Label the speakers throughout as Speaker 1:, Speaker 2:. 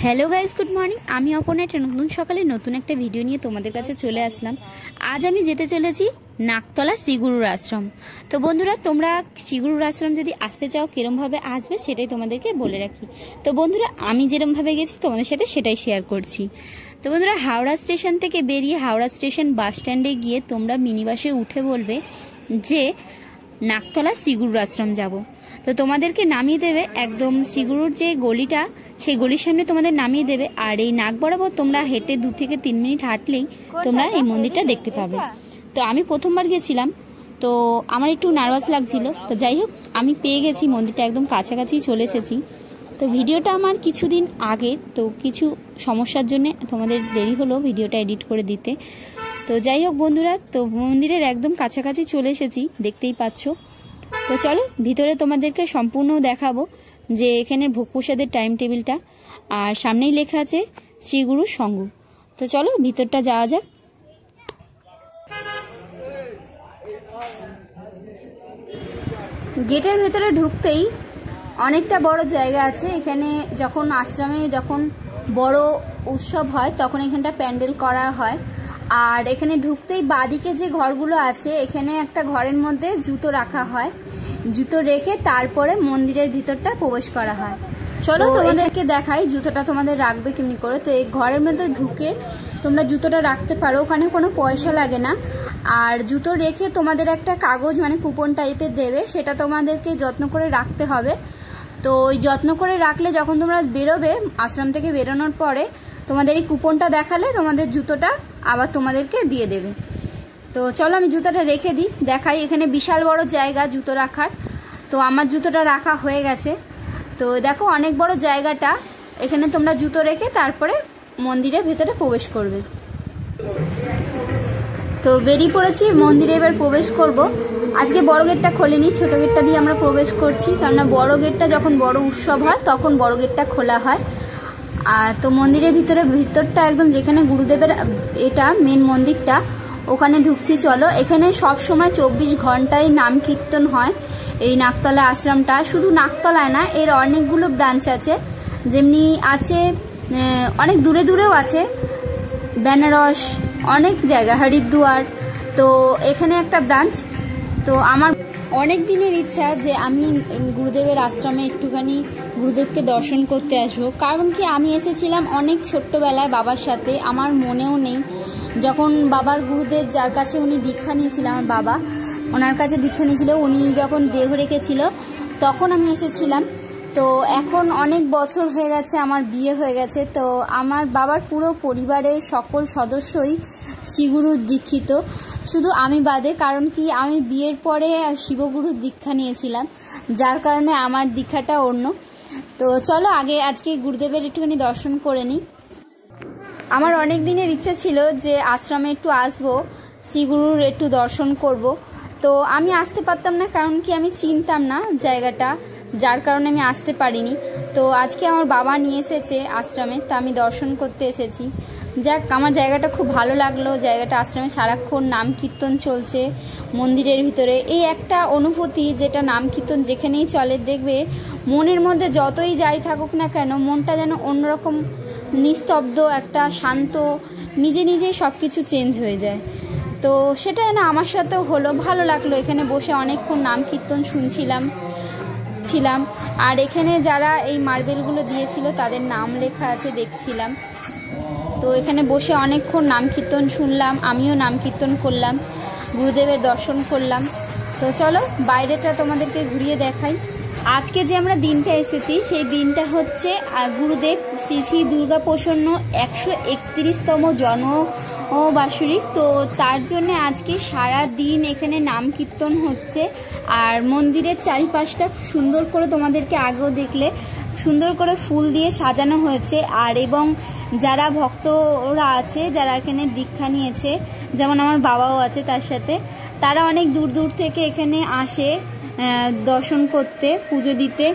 Speaker 1: Hello guys, good morning. আমি অপর্ণা একটা নতুন সকালে নতুন একটা ভিডিও নিয়ে তোমাদের কাছে চলে আসলাম। আজ আমি যেতে চলেছি নাকতলা শ্রীগুরুর আশ্রম। তো বন্ধুরা, তোমরা শ্রীগুরুর আশ্রম যদি আসতে চাও কিরমভাবে আসবে সেটাই তোমাদেরকে বলে রাখি। তো বন্ধুরা, আমি যেরমভাবে গেছি তোমাদের সাথে সেটাই শেয়ার করছি। তো বন্ধুরা, হাওড়া স্টেশন থেকে বেরিয়ে হাওড়া স্টেশন বাস স্ট্যান্ডে গিয়ে তোমরা মিনি বাসে উঠে বলবে যে নাকতলা শ্রীগুরুর আশ্রম যাব। তো তোমাদেরকে নামিয়ে দেবে একদম শ্রীগুরুর যে গলিটা, সেই গলির সামনে তোমাদের নামিয়ে দেবে। আর এই নাক বরাবর তোমরা হেঁটে 2 থেকে 3 মিনিট হাঁটলেই তোমরা এই মন্দিরটা দেখতে পাবে। তো আমি প্রথমবার গেছিলাম, তো আমার একটু নার্ভাস লাগছিল। তো যাই হোক, আমি পেয়ে গেছি মন্দিরটা, একদম কাছাকাছি চলে এসেছি। তো ভিডিওটা আমার কিছুদিন আগে, তো কিছু সমস্যার জন্য তোমাদের দেরি হলো ভিডিওটা এডিট করে দিতে। তো যাই হোক বন্ধুরা, তো মন্দিরের একদম কাছাকাছি চলে এসেছি, দেখতেই পাচ্ছ। তো চলো ভিতরে তোমাদেরকে সম্পূর্ণ দেখাবো যে এখানে ভোগ প্রসাদের টাইম টেবিলটা, আর সামনেই লেখা আছে শ্রীগুরু সংঘ। তো চলো ভিতরটা যাওয়া যাক। গেটের ভেতরে ঢুকতেই অনেকটা বড় জায়গা আছে। এখানে যখন আশ্রমে বড় উৎসব হয় তখন এখানটা প্যান্ডেল করা হয়। আর এখানে ঢুকতেই বাদিকে যে ঘরগুলো আছে, এখানে একটা ঘরের মধ্যে জুতো রাখা হয়। জুতো রেখে তারপরে মন্দিরের ভিতরটা প্রবেশ করা হয়। চলো তোমাদেরকে দেখাই জুতোটা তোমাদের রাখবে কেমনি করে। তো এই ঘরের মধ্যে ঢুকে তোমরা জুতোটা রাখতে পারো, ওখানে কোনো পয়সা লাগে না। আর জুতো রেখে তোমাদের একটা কাগজ মানে কুপন টাইপের দেবে, সেটা তোমাদেরকে যত্ন করে রাখতে হবে। তো ওই যত্ন করে রাখলে যখন তোমরা বেরোবে আশ্রম থেকে বেরোনোর পরে তোমাদের এই কুপনটা দেখালে তোমাদের জুতোটা আবার তোমাদেরকে দিয়ে দেবে। তো চলো আমি জুতোটা রেখে দিই, দেখাই। এখানে বিশাল বড় জায়গা জুতো রাখার। তো আমার জুতোটা রাখা হয়ে গেছে। তো দেখো অনেক বড় জায়গাটা, এখানে তোমরা জুতো রেখে তারপরে মন্দিরের ভেতরে প্রবেশ করবে। তো বেরিয়ে পড়েছি, মন্দিরে এবার প্রবেশ করব। আজকে বড় গেটটা খোলেনি, ছোট গেটটা দিয়ে আমরা প্রবেশ করছি, কেননা বড় গেটটা যখন বড় উৎসব হয় তখন বড় গেটটা খোলা হয়। আর তো মন্দিরের ভিতরটা একদম যেখানে গুরুদেবের এটা মেন মন্দিরটা, ওখানে ঢুকছি। চলো, এখানে সব সময় 24 ঘন্টায় নাম কীর্তন হয়। এই নাকতলা আশ্রমটা শুধু নাকতলায় না, এর অনেকগুলো ব্রাঞ্চ আছে। যেমনি আছে অনেক দূরে দূরেও আছে, বেনারস, অনেক জায়গা, হরিদ্বার। তো এখানে একটা ব্রাঞ্চ। তো আমার অনেক দিনের ইচ্ছা যে আমি গুরুদেবের আশ্রমে একটুখানি গুরুদেবকে দর্শন করতে আসবো। কারণ কি, আমি এসেছিলাম অনেক ছোট্টবেলায় বাবার সাথে, আমার মনেও নেই যখন বাবার গুরুদেব যার কাছে উনি দীক্ষা নিয়েছিল, আমার বাবা ওনার কাছে দীক্ষা নিয়েছিল, উনি যখন দেহ রেখেছিল তখন আমি এসেছিলাম। তো এখন অনেক বছর হয়ে গেছে, আমার বিয়ে হয়ে গেছে। তো আমার বাবার পুরো পরিবারের সকল সদস্যই শ্রীগুরুর দীক্ষিত, শুধু আমি বাদে। কারণ কি, আমি বিয়ের পরে শিবগুরুর দীক্ষা নিয়েছিলাম, যার কারণে আমার দীক্ষাটা অন্য। তো চলো আজকে গুরুদেবের একটুখানি দর্শন করে নিই। আমার অনেক দিনের ইচ্ছা ছিল যে আশ্রমে একটু আসবো, শ্রীগুরুর একটু দর্শন করব। তো আমি আসতে পারতাম না, কারণ কি আমি চিনতাম না জায়গাটা, যার কারণে আমি আসতে পারিনি। তো আজকে আমার বাবা নিয়ে এসেছে আশ্রমে, তা আমি দর্শন করতে এসেছি। যাক, আমার জায়গাটা খুব ভালো লাগলো। জায়গাটা আশ্রমে সারাক্ষণ নাম কীর্তন চলছে মন্দিরের ভিতরে। এই একটা অনুভূতি, যেটা নাম কীর্তন যেখানেই চলে দেখবে মনের মধ্যে যতই যাই থাকুক না কেন, মনটা যেন অন্যরকম নিস্তব্ধ, একটা শান্ত, নিজে নিজেই সব কিছু চেঞ্জ হয়ে যায়। তো সেটা যেন আমার সাথেও হলো, ভালো লাগলো। এখানে বসে অনেকক্ষণ নাম কীর্তন শুনছিলাম। আর এখানে যারা এই মার্বেলগুলো দিয়েছিল তাদের নাম লেখা আছে দেখছিলাম। তো এখানে বসে অনেকক্ষণ নাম কীর্তন শুনলাম, আমিও নাম কীর্তন করলাম, গুরুদেবের দর্শন করলাম। তো চলো বাইরেটা তোমাদেরকে ঘুরিয়ে দেখাই। আজকে যে আমরা দিনটা এসেছি সেই দিনটা হচ্ছে গুরুদেব শ্রী শ্রী দুর্গাপ্রসন্ন 131তম জন্মবার্ষিকী। তো তার জন্য আজকে সারা দিন এখানে নাম কীর্তন হচ্ছে। আর মন্দিরের চারিপাশটা সুন্দর করে, তোমাদেরকে আগেও দেখলে, সুন্দর করে ফুল দিয়ে সাজানো হয়েছে। আর এবং যারা ভক্তরা আছে, যারা এখানে দীক্ষা নিয়েছে, যেমন আমার বাবাও আছে তার সাথে, তারা অনেক দূর দূর থেকে এখানে আসে দর্শন করতে, পুজো দিতে।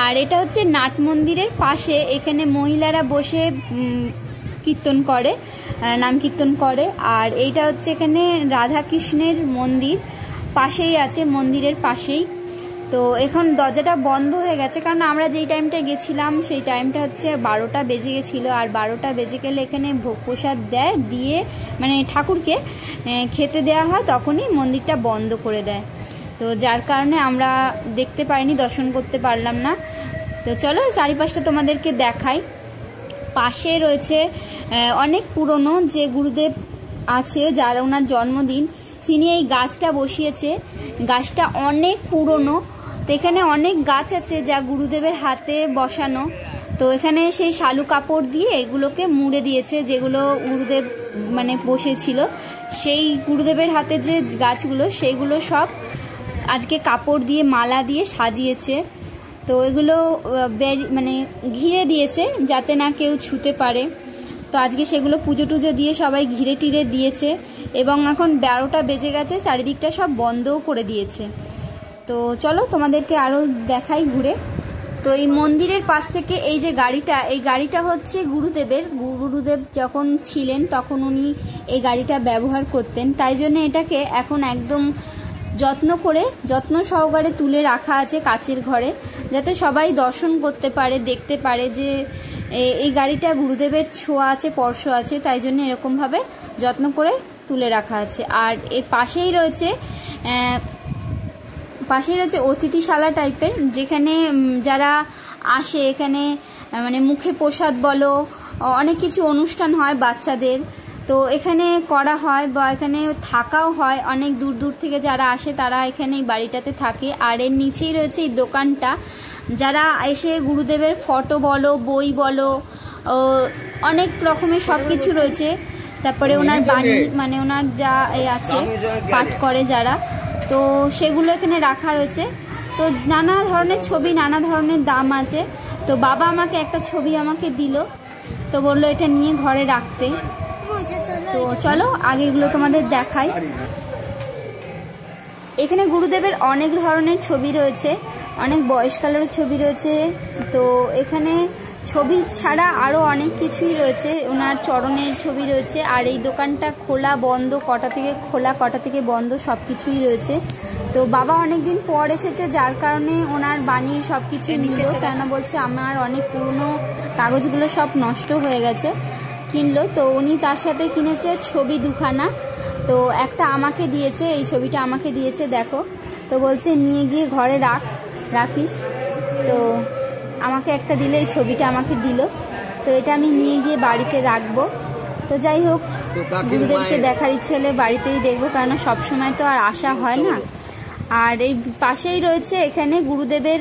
Speaker 1: আর এটা হচ্ছে নাট মন্দিরের পাশে, এখানে মহিলারা বসে কীর্তন করে, নাম কীর্তন করে। আর এইটা হচ্ছে এখানে রাধা কৃষ্ণের মন্দির পাশেই আছে, মন্দিরের পাশেই। তো এখন দরজাটা বন্ধ হয়ে গেছে, কারণ আমরা যেই টাইমটা গেছিলাম সেই টাইমটা হচ্ছে 12টা বেজে গেছিলো। আর 12টা বেজে গেলে এখানে ভোগ প্রসাদ দেয়, দিয়ে মানে ঠাকুরকে খেতে দেওয়া হয়, তখনই মন্দিরটা বন্ধ করে দেয়। তো যার কারণে আমরা দেখতে পারিনি, দর্শন করতে পারলাম না। তো চলো চারিপাশটা তোমাদেরকে দেখাই। পাশে রয়েছে অনেক পুরনো যে গুরুদেব আছে, যার ওনার জন্মদিন, তিনি এই গাছটা বসিয়েছে। গাছটা অনেক পুরনো, তো এখানে অনেক গাছ আছে যা গুরুদেবের হাতে বসানো। তো এখানে সেই শালু কাপড় দিয়ে এগুলোকে মুড়ে দিয়েছে, যেগুলো গুরুদেব মানে বসেছিল। সেই গুরুদেবের হাতে যে গাছগুলো, সেইগুলো সব আজকে কাপড় দিয়ে মালা দিয়ে সাজিয়েছে। তো এগুলো মানে ঘিরে দিয়েছে যাতে না কেউ ছুতে পারে। তো আজকে সেগুলো পুজো টুজো দিয়ে সবাই ঘিরে টিরে দিয়েছে। এবং এখন 12টা বেজে গেছে, চারিদিকটা সব বন্ধও করে দিয়েছে। তো চলো তোমাদেরকে আরও দেখাই ঘুরে। তো এই মন্দিরের পাশ থেকে এই যে গাড়িটা, এই গাড়িটা হচ্ছে গুরুদেবের। গুরুদেব যখন ছিলেন তখন উনি এই গাড়িটা ব্যবহার করতেন, তাই জন্য এটাকে এখন একদম যত্ন সহকারে তুলে রাখা আছে কাচের ঘরে, যাতে সবাই দর্শন করতে পারে, দেখতে পারে যে এই গাড়িটা গুরুদেবের ছোঁয়া আছে, স্পর্শ আছে, তাই জন্য এরকমভাবে যত্ন করে তুলে রাখা আছে। আর এর পাশেই রয়েছে অতিথিশালা টাইপের, যেখানে যারা আসে এখানে মানে মুখে প্রসাদ বলো, অনেক কিছু অনুষ্ঠান হয় বাচ্চাদের, তো এখানে করা হয় বা এখানে থাকাও হয়। অনেক দূর দূর থেকে যারা আসে তারা এখানে এই বাড়িটাতে থাকে। আর এর নিচেই রয়েছে এই দোকানটা, যারা এসে গুরুদেবের ফটো বলো, বই বলো, অনেক রকমের সব কিছু রয়েছে। তারপরে ওনার বাণী মানে ওনার যা আছে পাঠ করে যারা, তো সেগুলো এখানে রাখা রয়েছে। তো নানা ধরনের ছবি, নানা ধরনের দাম আছে। তো বাবা আমাকে একটা ছবি আমাকে দিল, তো বললো এটা নিয়ে ঘরে রাখতে। তো চলো আগে এগুলো তোমাদের দেখাই। এখানে গুরুদেবের অনেক ধরনের ছবি রয়েছে, অনেক বয়সকালের ছবি রয়েছে। তো এখানে ছবি ছাড়া আরও অনেক কিছুই রয়েছে, ওনার চরণের ছবি রয়েছে। আর এই দোকানটা খোলা বন্ধ, কটা থেকে খোলা কটা থেকে বন্ধ সব কিছুই রয়েছে। তো বাবা অনেকদিন পর এসেছে, যার কারণে ওনার বাণী সব কিছুই নিল, কেন বলছে আমার অনেক পুরনো কাগজগুলো সব নষ্ট হয়ে গেছে, কিনলো। তো উনি তার সাথে কিনেছে ছবি দুখানা, তো একটা আমাকে দিয়েছে, এই ছবিটা আমাকে দিয়েছে দেখো। তো বলছে নিয়ে গিয়ে ঘরে রাখিস। তো আমাকে একটা দিলে, এই ছবিটা আমাকে দিল, তো এটা আমি নিয়ে গিয়ে বাড়িতে রাখবো। তো যাই হোক, গুরুদেবকে দেখার ইচ্ছে হলে বাড়িতেই দেখবো, কারণ সবসময় তো আর আসা হয় না। আর এই পাশেই রয়েছে এখানে গুরুদেবের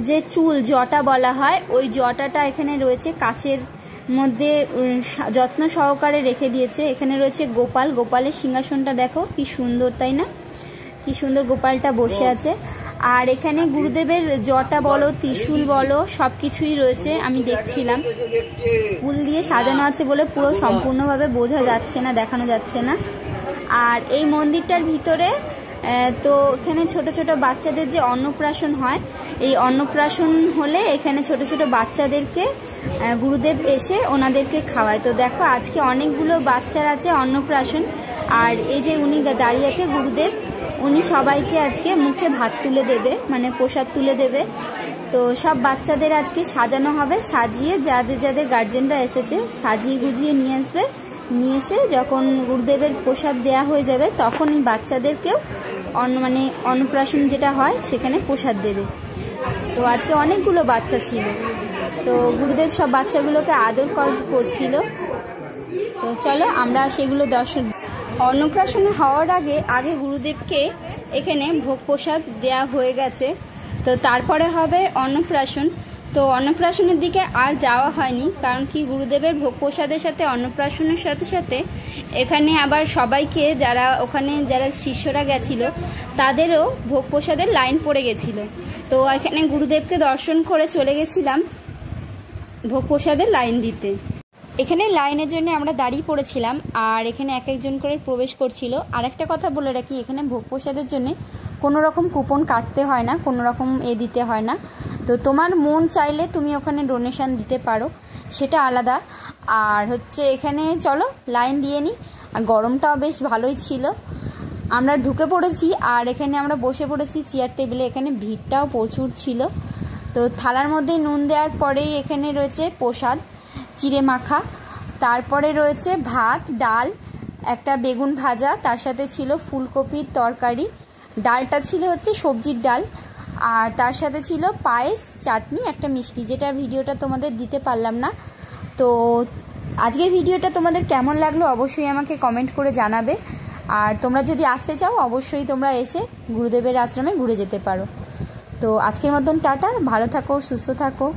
Speaker 1: যে চুল, জটা বলা হয়, ওই জটাটা এখানে রয়েছে কাচের মধ্যে যত্ন সহকারে রেখে দিয়েছে। এখানে রয়েছে গোপালের সিংহাসনটা দেখো কি সুন্দর, তাই না? কি সুন্দর গোপালটা বসে আছে। আর এখানে গুরুদেবের জটা বলো, ত্রিশূল বলো, সবকিছুই রয়েছে। আমি দেখছিলাম ফুল দিয়ে সাজানো আছে বলে পুরো সম্পূর্ণভাবে বোঝা যাচ্ছে না, দেখানো যাচ্ছে না। আর এই মন্দিরটার ভিতরে তো এখানে ছোট ছোট বাচ্চাদের যে অন্নপ্রাশন হয়, এই অন্নপ্রাশন হলে এখানে ছোট ছোট বাচ্চাদেরকে গুরুদেব এসে ওনাদেরকে খাওয়ায়। তো দেখো আজকে অনেকগুলো বাচ্চার আছে অন্নপ্রাশন। আর এই যে উনি দাঁড়িয়ে আছে গুরুদেব, উনি সবাইকে আজকে মুখে ভাত তুলে দেবে, মানে প্রসাদ তুলে দেবে। তো সব বাচ্চাদের আজকে সাজানো হবে, সাজিয়ে যাদের যাদের গার্জেনরা এসেছে সাজিয়ে গুজিয়ে নিয়ে আসবে। নিয়ে এসে যখন গুরুদেবের প্রসাদ দেয়া হয়ে যাবে, তখন এই বাচ্চাদেরকেও মানে অন্নপ্রাশন যেটা হয় সেখানে প্রসাদ দেবে। তো আজকে অনেকগুলো বাচ্চা ছিল, তো গুরুদেব সব বাচ্চাগুলোকে আদর করছিল। তো চলো আমরা সেগুলো দর্শন। অন্নপ্রাশন হওয়ার আগে গুরুদেবকে এখানে ভোগ প্রসাদ দেওয়া হয়ে গেছে, তো তারপরে হবে অন্নপ্রাশন। তো অন্নপ্রাশনের দিকে আর যাওয়া হয়নি, কারণ কি গুরুদেবের ভোগ প্রসাদের সাথে অন্নপ্রাশনের সাথে সাথে এখানে আবার সবাইকে যারা শিষ্যরা গেছিল তাদেরও ভোগ প্রসাদের লাইন পড়ে গেছিল। তো এখানে গুরুদেবকে দর্শন করে চলে গেছিলাম ভোগ প্রসাদের লাইন দিতে। এখানে লাইনের জন্য আমরা দাঁড়িয়ে পড়েছিলাম, আর এখানে এক একজন করে প্রবেশ করছিল। আর একটা কথা বলে রাখি, এখানে ভোগ প্রসাদের জন্য কোনো রকম কুপন কাটতে হয় না, কোনো রকম দিতে হয় না। তো তোমার মন চাইলে তুমি ওখানে ডোনেশন দিতে পারো, সেটা আলাদা। আর হচ্ছে এখানে চলো লাইন দিয়ে নিই। আর গরমটাও বেশ ভালোই ছিল, আমরা ঢুকে পড়েছি আর এখানে আমরা বসে পড়েছি চেয়ার টেবিলে। এখানে ভিড়টাও প্রচুর ছিল। তো থালার মধ্যে নুন দেওয়ার পরেই এখানে রয়েছে প্রসাদ চিড়ে মাখা, তারপরে রয়েছে ভাত, ডাল, একটা বেগুন ভাজা, তার সাথে ছিল ফুলকপির তরকারি, ডালটা ছিল হচ্ছে সবজির ডাল, আর তার সাথে ছিল পায়েস, চাটনি, একটা মিষ্টি, যেটার ভিডিওটা তোমাদের দিতে পারলাম না। তো আজকের ভিডিওটা তোমাদের কেমন লাগলো অবশ্যই আমাকে কমেন্ট করে জানাবে। আর তোমরা যদি আসতে চাও অবশ্যই তোমরা এসে গুরুদেবের আশ্রমে ঘুরে যেতে পারো। তো আজকের মতন টাটা, ভালো থাকো, সুস্থ থাকো।